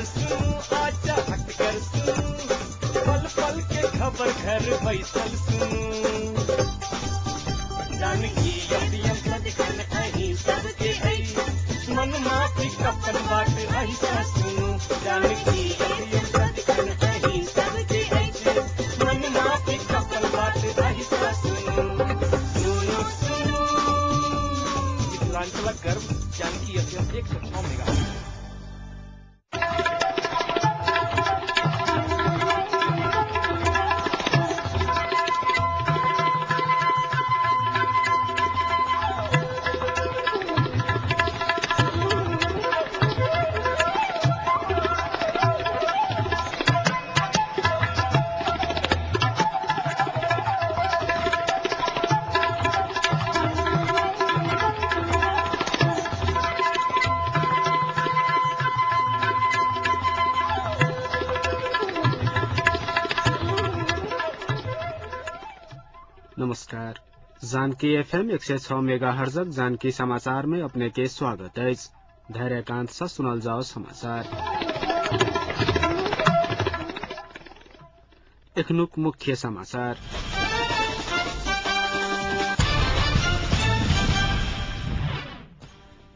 कर सुन आजा हट कर सुन पल पल के खबर घर बैसल सुन जानकी अभियम सदखन अही सबके आई मन माफी कपन बाट ऐसा सुन जानकी अभियम सदखन अही सबके आई मन माफी कपन बाट ऐसा सुन सुनो सुनो मिथिलांचल गर्व जानकी अभियम 106 मेगा नमस्कार। जानकी एफएम 106 मेगाहर्ज जानकी समाचार में अपने के स्वागत है। धैर्यकांत से सुनल जाओ समाचार। एखनुक मुख्य समाचार।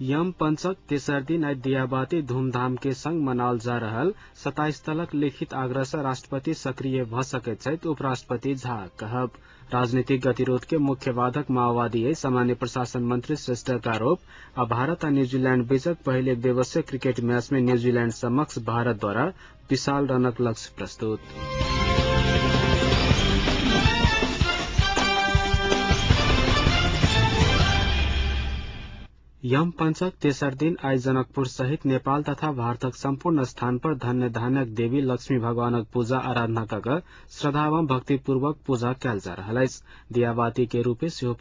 यम पंचक तेसर दिन आज दियाबाती धूमधाम के संग मनाल जा रहल 27 तलक लिखित आग्रह से राष्ट्रपति सक्रिय भ सकैत छथि उपराष्ट्रपति झा कहब। राजनीतिक गतिरोध के मुख्य बाधक माओवादी सामान्य प्रशासन मंत्री श्रेष्ठ का आरोप। आ भारत और न्यूजीलैंड बीचक पहले एक दिवसीय क्रिकेट मैच में न्यूजीलैंड समक्ष भारत द्वारा विशाल रनक लक्ष्य प्रस्तुत। यम पंचक तेसर दिन आज जनकपुर सहित नेपाल तथा भारतक संपूर्ण स्थान पर धन्य धान्यक देवी लक्ष्मी भगवानक पूजा आराधना कऽ श्रद्धा एवं भक्तिपूर्वक पूजा कयल जा रहल अछि। दियाबाती के रूपे सेहो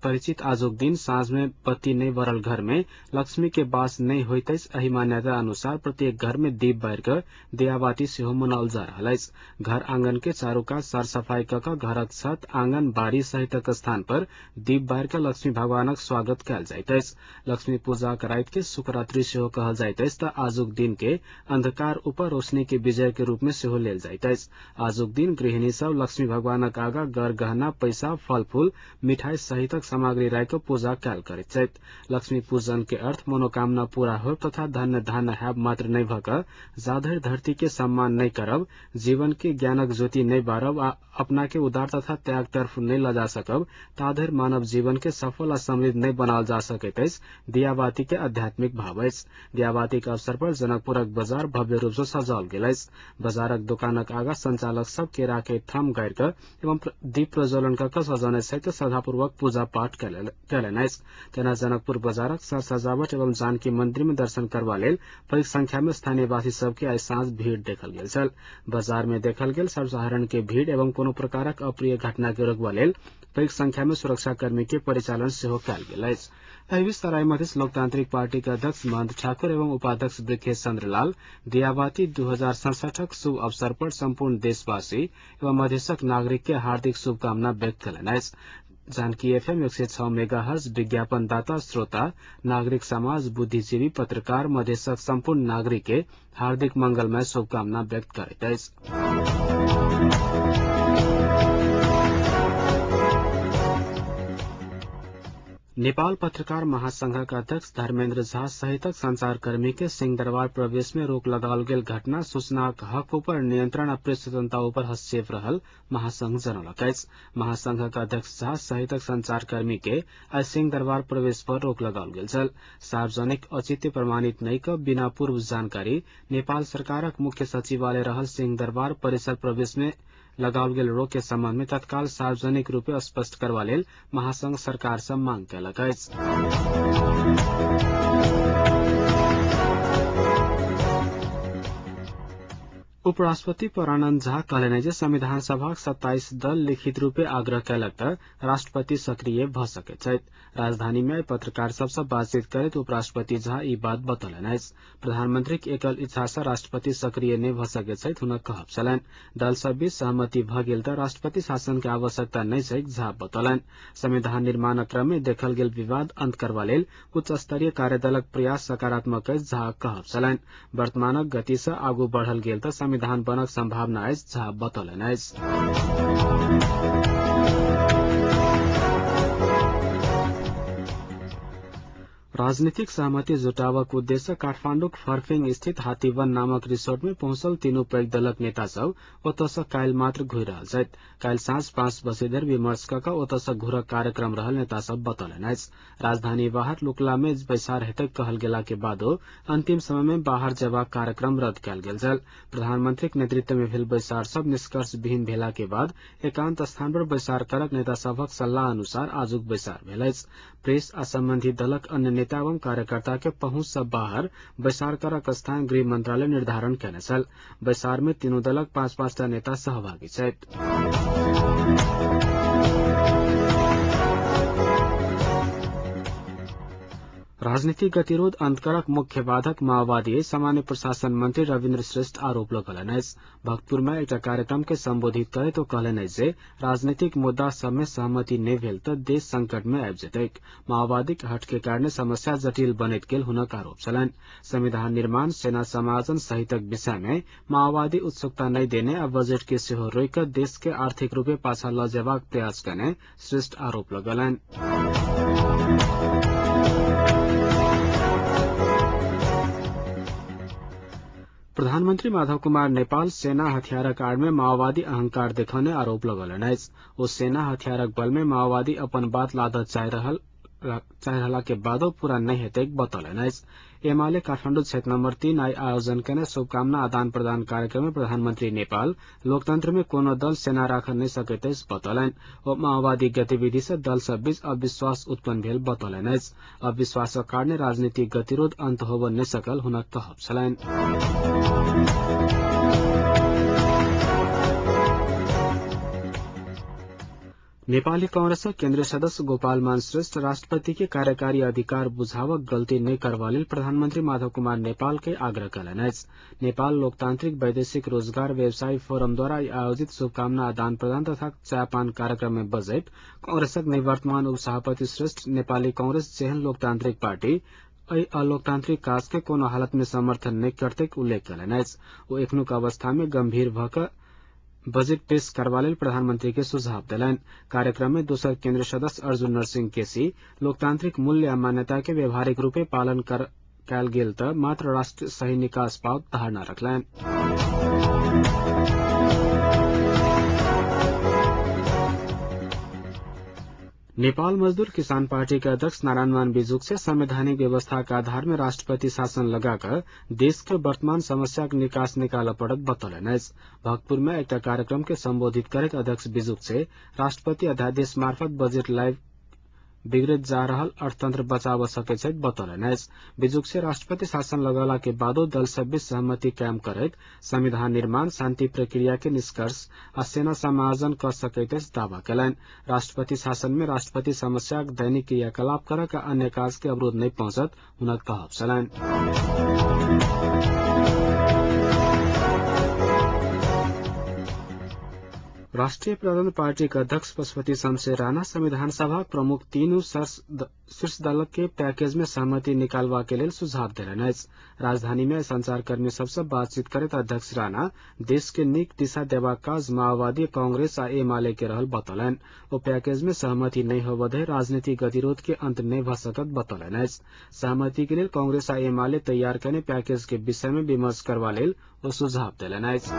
परिचित आजुक दिन साँझ में बत्ती नहीं बरल घर में लक्ष्मी के वास नहीं होइत अछि। एहि मान्यता अनुसार प्रत्येक घर में दीप बार कर दियाबाती सेहो मनाओल जा रहल अछि। घर आंगन के चारू कात साफ सफाई कऽ घरक छत आंगन बाड़ी सहितक स्थान पर दीप बार के लक्ष्मी भगवानक स्वागत कयल जाइत अछि। लक्ष्मी पूजा राति के शुक्ररात्रि सेहो कहल जाइत अछि तऽ आजुक दिन के अंधकार ऊपर रोशनी के विजय के रूप में सेहो लेल जाइत अछि। आजुक दिन गृहिणी सब लक्ष्मी भगवानक आगा गर गहना पैसा फल फूल मिठाई सहितक सामग्री राखि पूजा कयल करैत छथि। लक्ष्मी पूजन के अर्थ मनोकामना पूरा हो तथा धन्य धान्य हैब मात्र नहीं भऽ जाधरि धरती के सम्मान नहीं करब, जीवन के ज्ञानक ज्योति नहीं बारब आ अपना के उदार तथा त्याग तरफ नहीं ल जा सकब ताधरि मानव जीवन के सफल आ समृद्ध नहीं बनाओल जा सकैत अछि। दियाबाती के आध्यात्मिक भाव अछि। दियाबाती के अवसर पर जनकपुरक बाजार भव्य रूप से सजाओल गेल अछि। बाजारक दुकानक आगा संचालक सब केरा के थम गाड़ि कऽ एवं दीप प्रज्वलन कऽ सजौने सहित श्रद्धापूर्वक पूजा पाठ कयलनि अछि। तेना जनकपुर बाजारक साज सजावट एवं जानकी मंदिर में दर्शन करबा लेल पैघ संख्या में स्थानीय वासी सबके आइ साँझ भीड़ देखल गेल छल। बाजार में देखल गेल सर्वसाधारण के भीड़ एवं कोनो प्रकारक अप्रिय घटना के रोकबा लेल पैघ संख्या में सुरक्षा कर्मी के परिचालन सेहो कयल गेल अछि। एहि बीच तराई मधेश लोकतांत्रिक पार्टी के अध्यक्ष महंत ठाकुर एवं उपाध्यक्ष ब्रिखेश चंद्र लाल दियाबाती 2067 शुभ अवसर पर संपूर्ण देशवासी एवं मधेशक नागरिक के हार्दिक शुभकामना व्यक्त कयलनि अछि। जानकी एफएम 106 मेगाहर्ज विज्ञापन दाता श्रोता नागरिक समाज बुद्धिजीवी पत्रकार मधेशक संपूर्ण नागरिक के हार्दिक मंगलमय शुभकामना व्यक्त करैत अछि। नेपाल पत्रकार महासंघ का अध्यक्ष धर्मेन्द्र झा सहित संचारकर्मी के सिंहदरबार प्रवेश में रोक लगाओल गेल घटना सूचनाक हक पर नियंत्रण आ प्रेस स्वतंत्रता पर हस्तक्षेप रहल महासंघ जनौलक अछि। महासंघ का अध्यक्ष झा सहित संचारकर्मी के आज सिंहदरबार प्रवेश पर रोक लगाओल गेल छल। सार्वजनिक औचित्य प्रमाणित नहीं क बिना पूर्व जानकारी नेपाल सरकारक मुख्य सचिवालय रहल सिंहदरबार परिसर प्रवेश में लगाओल गेल रोक के संबंध में तत्काल सार्वजनिक रूपे स्पष्ट करबा लेल महासंघ सरकार से मांग कयलक अछि। उपराष्ट्रपति परानन्द झा कहलनि जे संविधान सभाक 27 दल लिखित रूपे आग्रह कयलक त राष्ट्रपति सक्रिय भ सकैत छथि। राजधानी में पत्रकार सबसे बातचीत करैत उपराष्ट्रपति झा ई बात बतौलनि अछि। प्रधानमंत्री के एकल इच्छा से राष्ट्रपति सक्रिय नहि भ सकैत छथि हुनक कहब छलनि। दल सब बीच सहमति भ गेल त राष्ट्रपति शासन के आवश्यकता नहि छैक झा बतौलनि। संविधान निर्माणक क्रम में देखल गेल विवाद अंत करबा लेल उच्च स्तरीय कार्यदलक प्रयास सकारात्मक अछि झा कहब छलनि। वर्तमानक गति से आगू बढ़ल गेल त संविधान बनक संभावना अछि झा बतौलनि अछि। राजनीतिक सहमति जुटावक उद्देश्य काठमाण्डुक फर्फिङ स्थित हाथीवन नामक रिसोर्ट में पहुंचल तीनू पैघ दलक नेता सब ओतसँ काल्हि मात्र घुरि रहल छथि। काल्हि साँझ 5 बजे धरि विमर्श कऽ ओतसँ घुरक कार्यक्रम रहल नेता सब बतौलनि अछि। राजधानी बाहर लुकला में बैसार हेतै कहल गेला के बादो अंतिम समय में बाहर जयबाक कार्यक्रम रद्द कयल गेल छल। प्रधानमंत्रीक नेतृत्व में भेल बैसार सब निष्कर्ष विहीन भेला के बाद एकांत स्थान पर बैसार करक नेता सभक सलाह अनुसार आजुक बैसार भेल अछि। प्रेस आ संबंधित दलक अन्य नेता एवं कार्यकर्ता के पहुंच से बाहर बैसार करक स्थान गृह मंत्रालय निर्धारण कयने छल। बैसार में तीनू दलक 5-5 टा नेता सहभागी छथि। राजनीतिक गतिरोध अंत करक मुख्य बाधक माओवादी सामान्य प्रशासन मंत्री रविन्द्र श्रेष्ठ आरोप लगौलनि अछि। भक्तपुर में एक कार्यक्रम के संबोधित करैत ओ कहलनि जे राजनीतिक मुद्दा सब में सहमति नहि भेल त देश संकट में आबि जेतैक। माओवादी के हट के कारणे समस्या जटिल बनैत गेल हुनक आरोप छलनि। संविधान निर्माण, सेना समाजन सहितक विषय में माओवादी उत्सुकता नहीं देने आ बजट के सेहो रोक क देश के आर्थिक रूपे पाछा ल जेबाक प्रयास करने श्रेष्ठ आरोप लगौलनि। प्रधानमंत्री माधव कुमार नेपाल सेना हथियारक आड़ में माओवादी अहंकार देखौने आरोप लगौलनि अछि। ओ सेना हथियारक बल में माओवादी अपन बात लादत चाहि रहला के बादो पूरा नहीं हेतै बतौलनि अछि। एमाले काठमांडू क्षेत्र नंबर 3 आई आयोजन केने शुभकामना आदान प्रदान कार्यक्रम में प्रधानमंत्री नेपाल लोकतंत्र में कोनो दल सेना राख नहीं सकैत अछि बतौलनि। ओ माओवादी गतिविधि से दल सब बीच अविश्वास उत्पन्न भेल बतौलनि अछि। अविश्वासक कारणे राजनीतिक गतिरोध अंत होबऽ नहि सकल हुनक कहब छलनि। नेपाली कांग्रेसक केन्द्रीय सदस्य गोपाल मान श्रेष्ठ राष्ट्रपति के कार्यकारी अधिकार बुझावक गलती नहीं करबा लेल प्रधानमंत्री माधव कुमार नेपाल के आग्रह कयलनि अछि। नेपाल लोकतांत्रिक वैदेशिक रोजगार व्यवसायी फोरम द्वारा आयोजित शुभकामना आदान प्रदान तथा चायपान कार्यक्रम में बजैत कांग्रेसक निवर्तमान उपसभापति श्रेष्ठ नेपाली कांग्रेस जेहन लोकतांत्रिक पार्टी एहि अलोकतांत्रिक काज के कोनो हालत में समर्थन नहीं करतैक उल्लेख कयलनि अछि। ओ एखनुक अवस्था में गंभीर भ क बजट पेश करबा लेल प्रधानमंत्री के सुझाव देलनि। कार्यक्रम में दोसर केंद्रीय सदस्य अर्जुन नरसिंह केसी लोकतांत्रिक मूल्य आ मान्यता के व्यवहारिक रूपे पालन कयल गेल त मात्र राष्ट्र सही निकास पाओत धारणा रखलनि। नेपाल मजदूर किसान पार्टी के अध्यक्ष नारायण मान बिजुक से संवैधानिक व्यवस्था के आधार में राष्ट्रपति शासन लगाकर देश के वर्तमान समस्या के निकास निकाल पड़त बतौलनि अछि। भक्तपुर में एक कार्यक्रम के संबोधित करैत अध्यक्ष बिजुक से राष्ट्रपति अध्यादेश मार्फत बजट लाइव बिगड़ैत जा रहल अर्थतंत्र बचाव सकैत छथि बतौलनि अछि। बिजुक से राष्ट्रपति शासन लगौला के बादो दल सब बीच सहमति कायम करैत संविधान निर्माण, शांति प्रक्रिया के निष्कर्ष आ सेना समायोजन क सकैत अछि दावा कयलनि। राष्ट्रपति शासन में राष्ट्रपति समस्याक दैनिक क्रियाकलाप करक आ अन्य काज के अवरोध नहीं पहुंचत हुनक कहब छलनि। राष्ट्रीय प्रबंधन पार्टी के अध्यक्ष पशुपति शमशेर राणा संविधान सभा प्रमुख तीनू शीर्ष दलक के पैकेज में सहमति निकालबा के लेल सुझाव देलनि अछि। राजधानी में संचारकर्मी सबसे बातचीत करैत अध्यक्ष राणा देश के नीक दिशा देबाक काज माओवादी, कांग्रेस आ एमाले के रहल बतौलनि। ओ पैकेज में सहमति नहीं होबऽ धरि राजनीतिक गतिरोध के अंत नहीं भ सकत बतौलनि अछि। सहमति के लेल कांग्रेस आ एमाले तैयार कयने पैकेज के विषय में विमर्श करबा लेल ओ सुझाव देलनि अछि।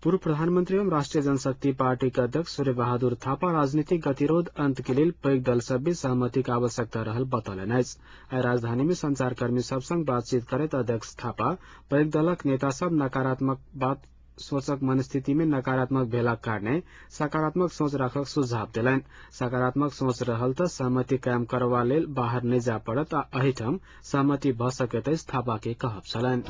पूर्व प्रधानमंत्री एवं राष्ट्रीय जनशक्ति पार्टी के अध्यक्ष सूर्य बहादुर थापा राजनीतिक गतिरोध अंत के लेल पैघ दल सब बीच सहमति के आवश्यकता रहल बतौलनि अछि। आई राजधानी में संचारकर्मी सब संग बातचीत करैत अध्यक्ष थापा पैघ दलक नेता सब नकारात्मक बात सोचक मनस्थिति में नकारात्मक भेला काटने सकारात्मक सोच रखक सुझाव दिलन। सकारात्मक सोच रहल त सहमति कायम करवा लेल बाहर नहीं जा पड़त आ अहिठम सहमति भ सके थापा के कहब छलन।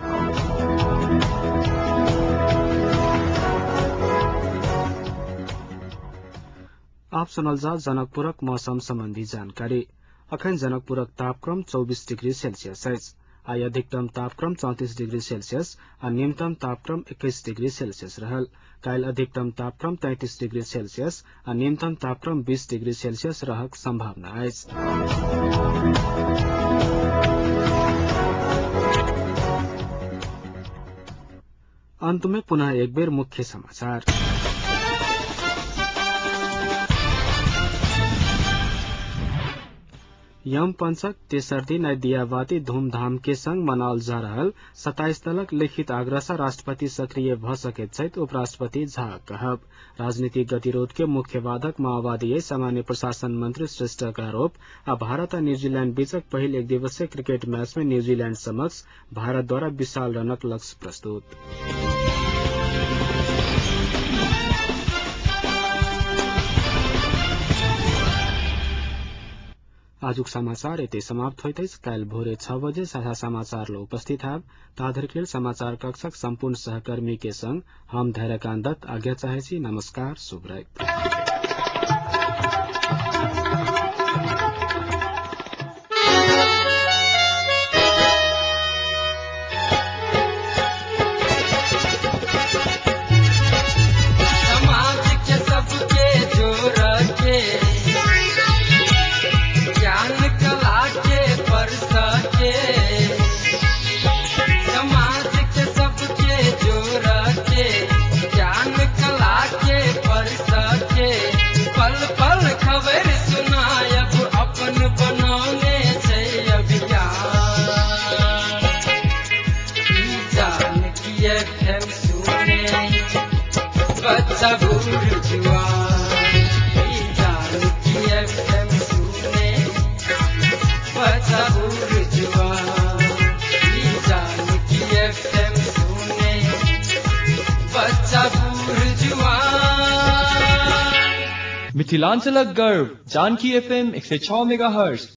आप सुनल जा जनकपुरक मौसम संबंधी जानकारी। अखन जनकपुरक तापक्रम 24 डिग्री सेल्सियस अछि। आई अधिकतम तापक्रम 34 डिग्री सेल्सियस और न्यूनतम तापक्रम 21 डिग्री सेल्सियस रहल। काल अधिकतम तापक्रम 33 डिग्री सेल्सियस और न्यूनतम तापक्रम 20 डिग्री सेल्सियस रहक संभावना अछि। अंत में पुनः एक बेर मुख्य समाचार। यम पंचक तेसर दिन आई दियाबाती धूमधाम के संग मनाओल जा रहल 27 तलक लिखित आग्रह से राष्ट्रपति सक्रिय भ सकैत छथि उपराष्ट्रपति झा कहब। राजनीतिक गतिरोध के मुख्य बाधक माओवादी सामान्य प्रशासन मंत्री श्रेष्ठक आरोप आ भारत आ न्यूजीलैंड बीचक पहिल एक दिवसीय क्रिकेट मैच में न्यूजीलैंड समक्ष भारत द्वारा विशाल रनक लक्ष्य प्रस्तुत। आजुक समाचार एते समाप्त होइत अछि। काल्हि भोरे 6 बजे साझा समाचार लो उपस्थित हैब। ताधरखेल समाचार कक्षक संपूर्ण सहकर्मी के संग हम धैर्यकांत दत्त आज्ञा चाहे छी। नमस्कार, शुभ रात्रि। मिथिलांचलक गर्व जानकी FM 106 मेगाहर्ट्ज।